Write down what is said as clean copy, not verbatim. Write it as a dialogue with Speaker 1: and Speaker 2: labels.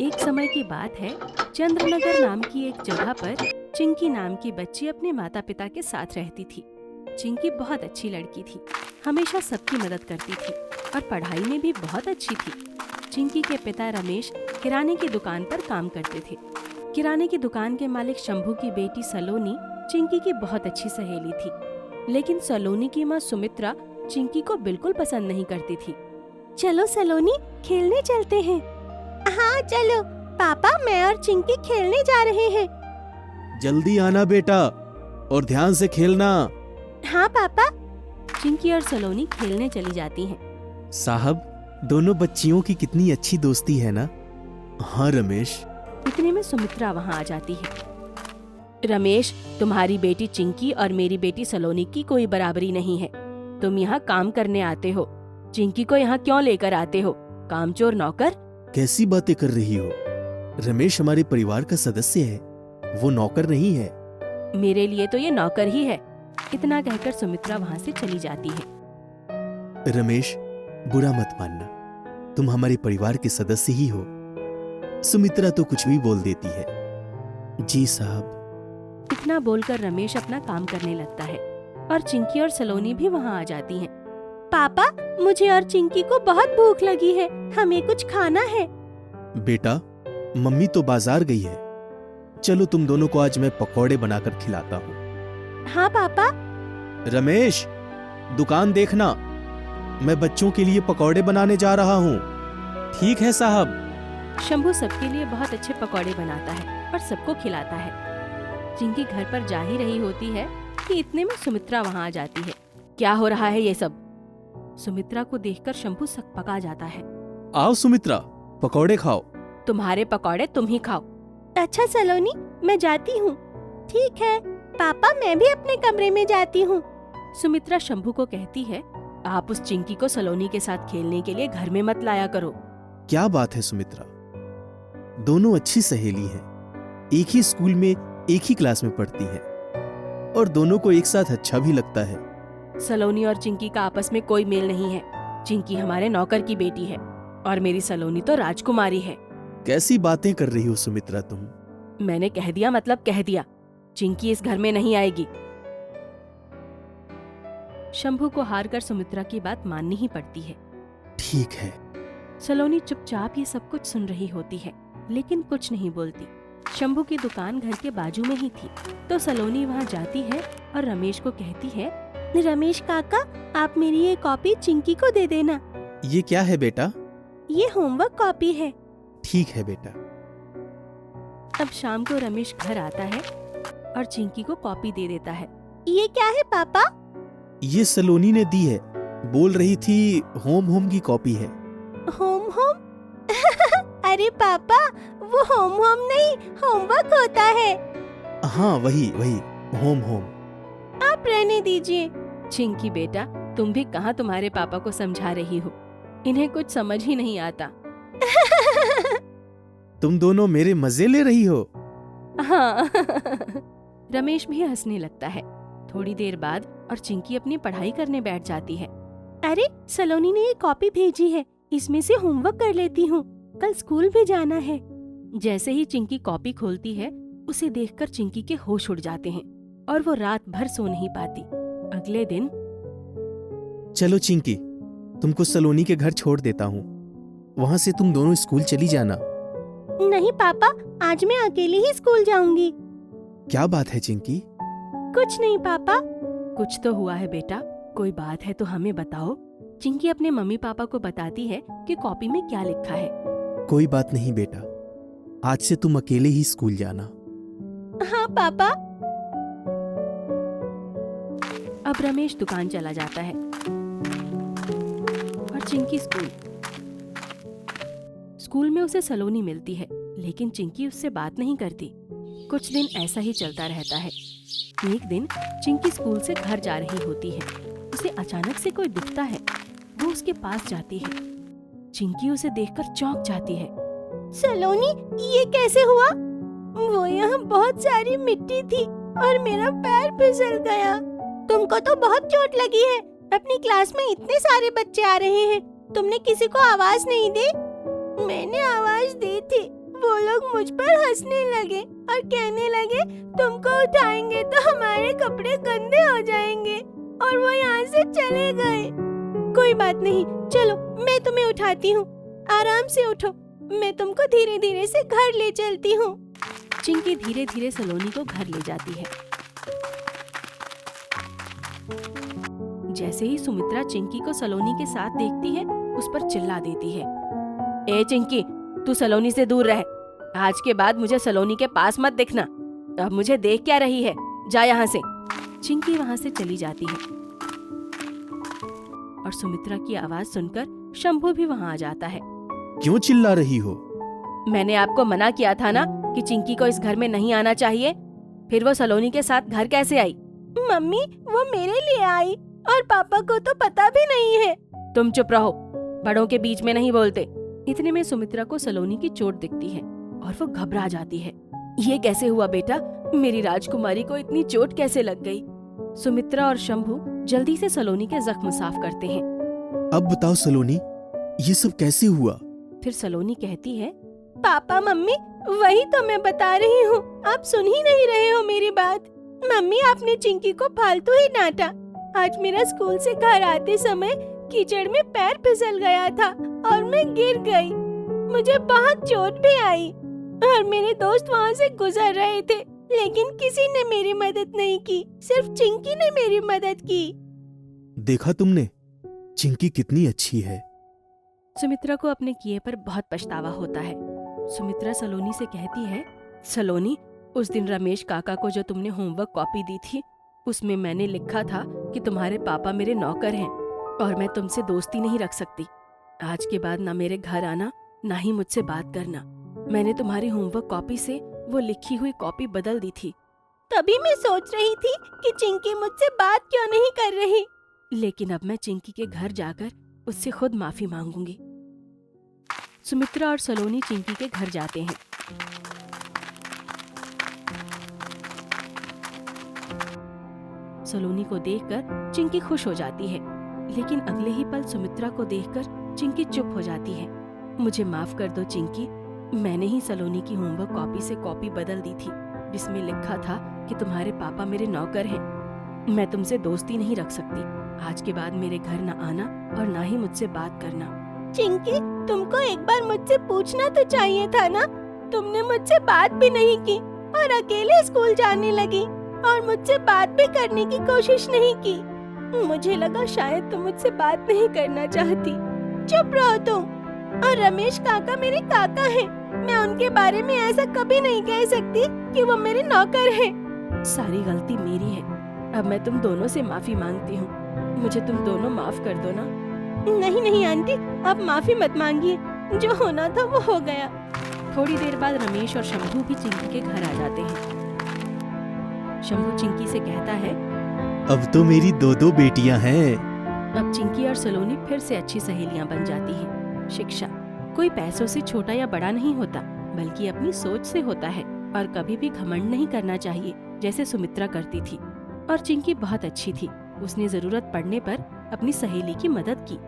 Speaker 1: एक समय की बात है, चंद्रनगर नाम की एक जगह पर चिंकी नाम की बच्ची अपने माता पिता के साथ रहती थी। चिंकी बहुत अच्छी लड़की थी, हमेशा सबकी मदद करती थी और पढ़ाई में भी बहुत अच्छी थी। चिंकी के पिता रमेश किराने की दुकान पर काम करते थे। किराने की दुकान के मालिक शंभू की बेटी सलोनी चिंकी की बहुत अच्छी सहेली थी, लेकिन सलोनी की माँ सुमित्रा चिंकी को बिल्कुल पसंद नहीं करती थी। चलो सलोनी, खेलने चलते हैं। हाँ चलो पापा, मैं और चिंकी खेलने जा रहे हैं।
Speaker 2: जल्दी आना बेटा और ध्यान से खेलना।
Speaker 1: हाँ पापा। चिंकी और सलोनी खेलने चली जाती हैं।
Speaker 2: साहब, दोनों बच्चियों की कितनी अच्छी दोस्ती है ना। हाँ रमेश।
Speaker 1: इतने में सुमित्रा वहाँ आ जाती है। रमेश, तुम्हारी बेटी चिंकी और मेरी बेटी सलोनी की कोई बराबरी नहीं है। तुम यहाँ काम करने आते हो, चिंकी को यहाँ क्यों लेकर आते हो? कामचोर नौकर।
Speaker 2: कैसी बातें कर रही हो? रमेश हमारे परिवार का सदस्य है, वो नौकर नहीं है।
Speaker 1: मेरे लिए तो ये नौकर ही है। इतना कहकर सुमित्रा वहाँ से चली जाती है।
Speaker 2: रमेश, बुरा मत मानना, तुम हमारे परिवार के सदस्य ही हो। सुमित्रा तो कुछ भी बोल देती है। जी साहब।
Speaker 1: इतना बोलकर रमेश अपना काम करने लगता है और चिंकी और सलोनी भी वहाँ आ जाती हैं। पापा, मुझे और चिंकी को बहुत भूख लगी है, हमें कुछ खाना है।
Speaker 2: बेटा, मम्मी तो बाजार गई है, चलो तुम दोनों को आज मैं पकौड़े बनाकर खिलाता हूँ।
Speaker 1: हाँ पापा।
Speaker 2: रमेश, दुकान देखना, मैं बच्चों के लिए पकौड़े बनाने जा रहा हूँ। ठीक है साहब।
Speaker 1: शंभू सबके लिए बहुत अच्छे पकौड़े बनाता है और सबको खिलाता है। चिंकी घर पर जा ही रही होती है कि इतने में सुमित्रा वहाँ आ जाती है। क्या हो रहा है ये सब? सुमित्रा को देखकर शंभू सकपका जाता है।
Speaker 2: आओ सुमित्रा, पकौड़े खाओ।
Speaker 1: तुम्हारे पकौड़े तुम ही खाओ। अच्छा सलोनी, मैं जाती हूँ। ठीक है पापा, मैं भी अपने कमरे में जाती हूँ। सुमित्रा शंभू को कहती है, आप उस चिंकी को सलोनी के साथ खेलने के लिए घर में मत लाया करो।
Speaker 2: क्या बात है सुमित्रा, दोनों अच्छी सहेली हैं, एक ही स्कूल में एक ही क्लास में पढ़ती है और दोनों को एक साथ अच्छा भी लगता है।
Speaker 1: सलोनी और चिंकी का आपस में कोई मेल नहीं है। चिंकी हमारे नौकर की बेटी है और मेरी सलोनी तो राजकुमारी है।
Speaker 2: कैसी बातें कर रही हो सुमित्रा तुम?
Speaker 1: मैंने कह दिया मतलब कह दिया। चिंकी इस घर में नहीं आएगी। शंभू को हार कर सुमित्रा की बात माननी ही पड़ती है।
Speaker 2: ठीक है।
Speaker 1: सलोनी चुपचाप ये सब कुछ सुन रही होती है, लेकिन कुछ नहीं बोलती। शंभू की दुकान घर के बाजू में ही थी, तो सलोनी वहाँ जाती है और रमेश को कहती है, रमेश काका, आप मेरी ये कॉपी चिंकी को दे देना।
Speaker 2: ये क्या है बेटा?
Speaker 1: ये होमवर्क कॉपी है।
Speaker 2: ठीक है बेटा।
Speaker 1: अब शाम को रमेश घर आता है और चिंकी को कॉपी दे देता है। ये क्या है पापा?
Speaker 2: ये सलोनी ने दी है, बोल रही थी होम होम की कॉपी है।
Speaker 1: Home home? अरे पापा, वो होम होम नहीं, होमवर्क होता है।
Speaker 2: हाँ वही वही, होम होम।
Speaker 1: आप रहने दीजिए। चिंकी बेटा, तुम भी कहाँ तुम्हारे पापा को समझा रही हो, इन्हें कुछ समझ ही नहीं आता।
Speaker 2: तुम दोनों मेरे मजे ले रही हो।
Speaker 1: हाँ। रमेश भी हंसने लगता है। थोड़ी देर बाद और चिंकी अपनी पढ़ाई करने बैठ जाती है। अरे सलोनी ने ये कॉपी भेजी है, इसमें से होमवर्क कर लेती हूँ, कल स्कूल भी जाना है। जैसे ही चिंकी कॉपी खोलती है, उसे देखकर चिंकी के होश उड़ जाते हैं और वो रात भर सो नहीं पाती। अगले दिन,
Speaker 2: चलो चिंकी, तुमको सलोनी के घर छोड़ देता हूँ, वहाँ से तुम दोनों स्कूल चली जाना।
Speaker 1: नहीं पापा, आज मैं अकेली ही स्कूल जाऊंगी।
Speaker 2: क्या बात है चिंकी?
Speaker 1: कुछ नहीं पापा। कुछ तो हुआ है बेटा, कोई बात है तो हमें बताओ। चिंकी अपने मम्मी पापा को बताती है कि कॉपी में क्या लिखा है।
Speaker 2: कोई बात नहीं बेटा, आज से तुम अकेले ही स्कूल जाना।
Speaker 1: हाँ पापा। अब रमेश दुकान चला जाता है और चिंकी स्कूल में उसे सलोनी मिलती है, लेकिन चिंकी उससे बात नहीं करती। कुछ दिन ऐसा ही चलता रहता है। एक दिन चिंकी स्कूल से घर जा रही होती है। उसे अचानक से कोई दिखता है। वो उसके पास जाती है। चिंकी उसे देखकर चौंक जाती है। सलोनी, ये कैसे हुआ? वो यहाँ बहुत सारी मिट्टी थी और मेरा पैर फिसल गया। तुमको तो बहुत चोट लगी है। अपनी क्लास में इतने सारे बच्चे आ रहे हैं, तुमने किसी को आवाज नहीं दी? मैंने आवाज दी थी, वो लोग मुझ पर हंसने लगे और कहने लगे तुमको उठाएंगे तो हमारे कपड़े गंदे हो जाएंगे, और वो यहाँ से चले गए। कोई बात नहीं, चलो मैं तुम्हें उठाती हूँ, आराम से उठो, मैं तुमको धीरे धीरे से घर ले चलती हूँ। चिंकी धीरे धीरे सलोनी को घर ले जाती है। जैसे ही सुमित्रा चिंकी को सलोनी के साथ देखती है, उस पर चिल्ला देती है, ए चिंकी, तू सलोनी से दूर रह। आज के बाद मुझे सलोनी के पास मत दिखना। अब मुझे देख क्या रही है, जा यहाँ से। चिंकी वहाँ से चली जाती है और सुमित्रा की आवाज सुनकर शंभू भी वहाँ आ जाता है।
Speaker 2: क्यों चिल्ला रही हो?
Speaker 1: मैंने आपको मना किया था ना कि चिंकी को इस घर में नहीं आना चाहिए, फिर वो सलोनी के साथ घर कैसे आई? मम्मी, वो मेरे लिए आई और पापा को तो पता भी नहीं है। तुम चुप रहो, बड़ों के बीच में नहीं बोलते। इतने में सुमित्रा को सलोनी की चोट दिखती है और वो घबरा जाती है। ये कैसे हुआ बेटा? मेरी राजकुमारी को इतनी चोट कैसे लग गई? सुमित्रा और शंभू जल्दी से सलोनी के जख्म साफ करते हैं।
Speaker 2: अब बताओ सलोनी, ये सब कैसे हुआ?
Speaker 1: फिर सलोनी कहती है, पापा मम्मी, वही तो मैं बता रही हूँ, आप सुन ही नहीं रहे हो मेरी बात। मम्मी, आपने चिंकी को फालतू ही डांटा। आज मेरा स्कूल से घर आते समय कीचड़ में पैर फिसल गया था और मैं गिर गई। मुझे बहुत चोट भी आई और मेरे दोस्त वहाँ से गुजर रहे थे, लेकिन किसी ने मेरी मदद नहीं की, सिर्फ चिंकी ने मेरी मदद की।
Speaker 2: देखा तुमने, चिंकी कितनी अच्छी है।
Speaker 1: सुमित्रा को अपने किए पर बहुत पछतावा होता है। सुमित्रा सलोनी से कहती है, सलोनी, उस दिन रमेश काका को जो तुमने होमवर्क कॉपी दी थी, उसमें मैंने लिखा था कि तुम्हारे पापा मेरे नौकर हैं और मैं तुमसे दोस्ती नहीं रख सकती। आज के बाद ना मेरे घर आना, ना ही मुझसे बात करना। मैंने तुम्हारी होमवर्क कॉपी से वो लिखी हुई कॉपी बदल दी थी। तभी मैं सोच रही थी कि चिंकी मुझसे बात क्यों नहीं कर रही, लेकिन अब मैं चिंकी के घर जाकर उससे खुद माफी मांगूंगी। सुमित्रा और सलोनी चिंकी के घर जाते हैं। सलोनी को देखकर चिंकी खुश हो जाती है, लेकिन अगले ही पल सुमित्रा को देखकर चिंकी चुप हो जाती है। मुझे माफ कर दो चिंकी, मैंने ही सलोनी की होमवर्क कॉपी से कॉपी बदल दी थी, जिसमें लिखा था कि तुम्हारे पापा मेरे नौकर हैं। मैं तुमसे दोस्ती नहीं रख सकती। आज के बाद मेरे घर न आना और ना ही मुझसे बात करना। चिंकी, तुमको एक बार मुझसे पूछना तो चाहिए था ना। तुमने मुझसे बात भी नहीं की और अकेले स्कूल जाने लगी और मुझसे बात भी करने की कोशिश नहीं की। मुझे लगा शायद तुम मुझसे बात नहीं करना चाहती। चुप रहो तुम। और रमेश काका मेरे काका हैं। मैं उनके बारे में ऐसा कभी नहीं कह सकती कि वो मेरे नौकर हैं। सारी गलती मेरी है। अब मैं तुम दोनों से माफी मांगती हूँ। मुझे तुम दोनों माफ कर दो ना। नहीं नहीं आंटी, आप माफी मत मांगिए, जो होना था वो हो गया। थोड़ी देर बाद रमेश और शंभू भी चिंकी के घर आ जाते हैं। शंभू चिंकी से कहता है,
Speaker 2: अब तो मेरी दो दो बेटियां हैं।
Speaker 1: अब चिंकी और सलोनी फिर से अच्छी सहेलियां बन जाती हैं। शिक्षा कोई पैसों से छोटा या बड़ा नहीं होता, बल्कि अपनी सोच से होता है। और कभी भी घमंड नहीं करना चाहिए, जैसे सुमित्रा करती थी। और चिंकी बहुत अच्छी थी, उसने जरूरत पड़ने पर अपनी सहेली की मदद की।